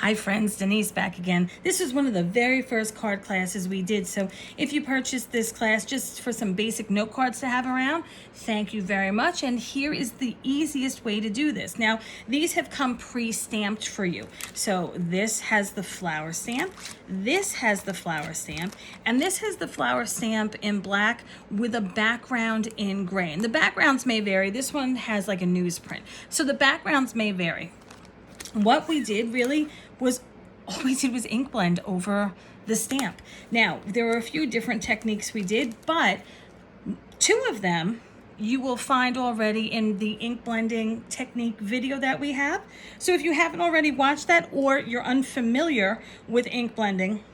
Hi friends, Denise back again. This is one of the very first card classes we did. So if you purchased this class just for some basic note cards to have around, thank you very much. And here is the easiest way to do this. Now, these have come pre-stamped for you. So this has the flower stamp, this has the flower stamp, and this has the flower stamp in black with a background in gray. And the backgrounds may vary. This one has like a newsprint. So the backgrounds may vary. What we did really was, all we did was ink blend over the stamp. Now, there were a few different techniques we did, but two of them you will find already in the ink blending technique video that we have. So if you haven't already watched that or you're unfamiliar with ink blending,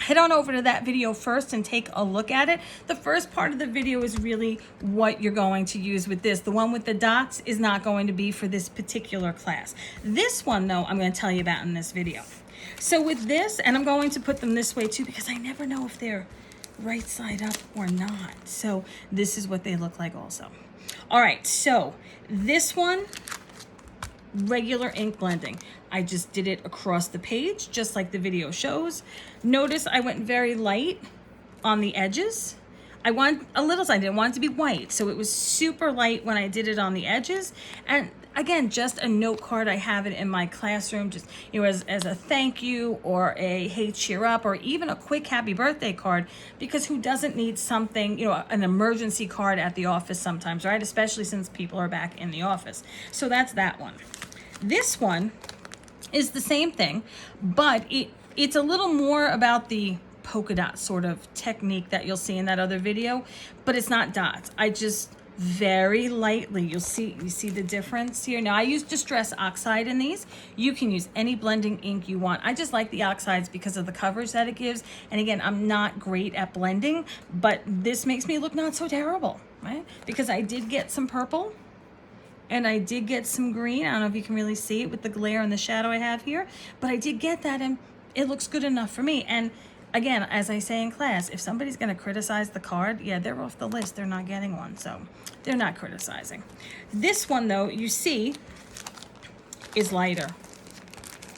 head on over to that video first and take a look at it. The first part of the video is really what you're going to use with this. The one with the dots is not going to be for this particular class. This one, though, I'm going to tell you about in this video. So with this, and I'm going to put them this way too because I never know if they're right side up or not. So this is what they look like also. All right, so this one, regular ink blending. I just did it across the page, just like the video shows. Notice I went very light on the edges. I want a little, I didn't want it to be white, so it was super light when I did it on the edges. And again, just a note card. I have it in my classroom, just as a thank you or a hey, cheer up, or even a quick happy birthday card, because who doesn't need something, an emergency card at the office sometimes, right? Especially since people are back in the office. So that's that one. This one is the same thing, but it's a little more about the polka dot sort of technique that you'll see in that other video, but it's not dots. I just very lightly, you see the difference here. Now I use Distress Oxide in these. You can use any blending ink you want. I just like the oxides because of the coverage that it gives. And again, I'm not great at blending, but this makes me look not so terrible, right? Because I did get some purple, and I did get some green. I don't know if you can really see it with the glare and the shadow I have here, but I did get that and it looks good enough for me. And again, as I say in class, if somebody's gonna criticize the card, yeah, they're off the list, they're not getting one, so they're not criticizing. This one though, you see, is lighter.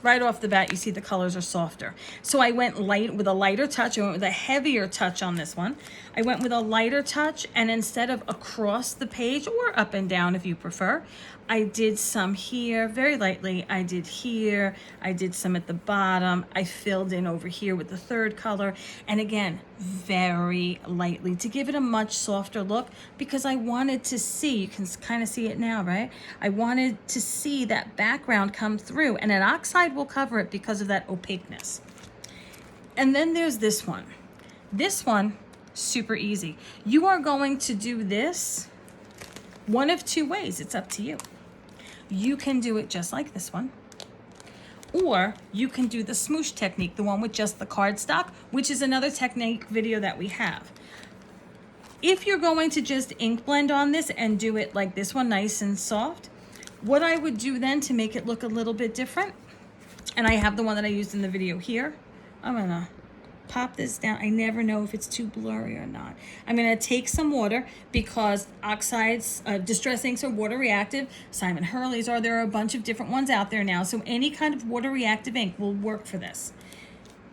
Right off the bat, you see the colors are softer. So I went light with a lighter touch. I went with a heavier touch on this one. I went with a lighter touch, and instead of across the page or up and down if you prefer, I did some here very lightly. I did here. I did some at the bottom. I filled in over here with the third color. And again, very lightly to give it a much softer look, because I wanted to see, you can kind of see it now, right? I wanted to see that background come through, and an oxide will cover it because of that opaqueness. And then there's this one. This one, super easy. You are going to do this one of two ways. It's up to you. You can do it just like this one, or you can do the smoosh technique, the one with just the cardstock, which is another technique video that we have. If you're going to just ink blend on this and do it like this one, nice and soft, what I would do then to make it look a little bit different, and I have the one that I used in the video here, I'm gonna pop this down. I never know if it's too blurry or not. I'm gonna take some water because oxides, distress inks are water reactive. Simon Hurley's are, there are a bunch of different ones out there now. So any kind of water reactive ink will work for this.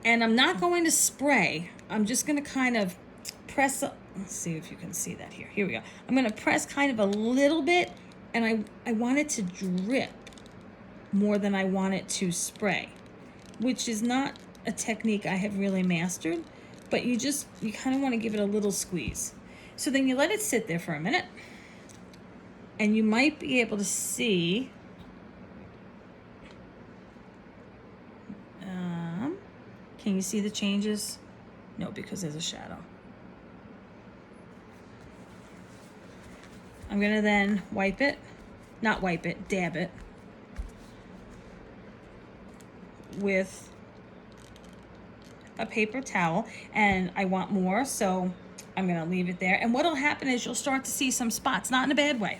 And I'm not going to spray. I'm just gonna kind of press, let's see if you can see that here. Here we go. I'm gonna press kind of a little bit, and I want it to drip more than I want it to spray, which is not a technique I have really mastered, but you kind of want to give it a little squeeze. So then you let it sit there for a minute, and you might be able to see, can you see the changes? No, because there's a shadow. I'm gonna then dab it with a paper towel, and I want more, so I'm gonna leave it there. And what'll happen is you'll start to see some spots, not in a bad way,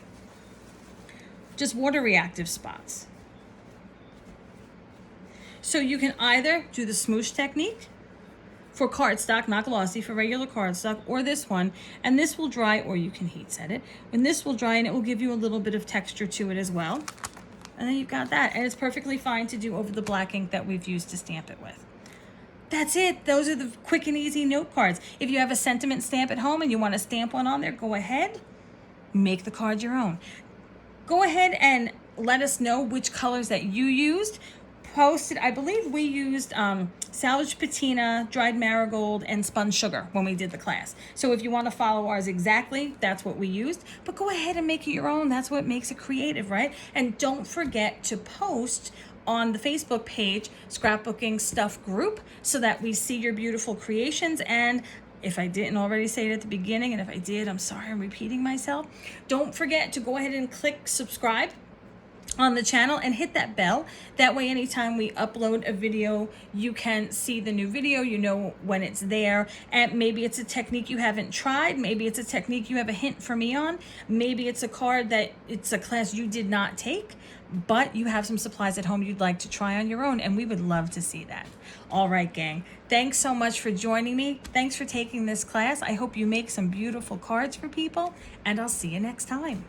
just water reactive spots. So you can either do the smoosh technique for cardstock, not glossy, for regular cardstock, or this one, and this will dry, or you can heat set it, and this will dry and it will give you a little bit of texture to it as well. And then you've got that. And it's perfectly fine to do over the black ink that we've used to stamp it with. That's it. Those are the quick and easy note cards. If you have a sentiment stamp at home and you want to stamp one on there, go ahead, make the card your own. Go ahead and let us know which colors that you used. Posted, I believe we used salvage patina, dried marigold, and spun sugar when we did the class. So if you want to follow ours exactly, that's what we used. But go ahead and make it your own. That's what makes it creative, right? And don't forget to post on the Facebook page, Scrapbooking Stuff Group, so that we see your beautiful creations. And if I didn't already say it at the beginning, and if I did, I'm sorry, I'm repeating myself. Don't forget to go ahead and click subscribe on the channel and hit that bell. That way, anytime we upload a video, you can see the new video, you know when it's there. And maybe it's a technique you haven't tried. Maybe it's a technique you have a hint for me on. Maybe it's a card that it's a class you did not take, but you have some supplies at home you'd like to try on your own, and we would love to see that. All right, gang. Thanks so much for joining me. Thanks for taking this class. I hope you make some beautiful cards for people, and I'll see you next time.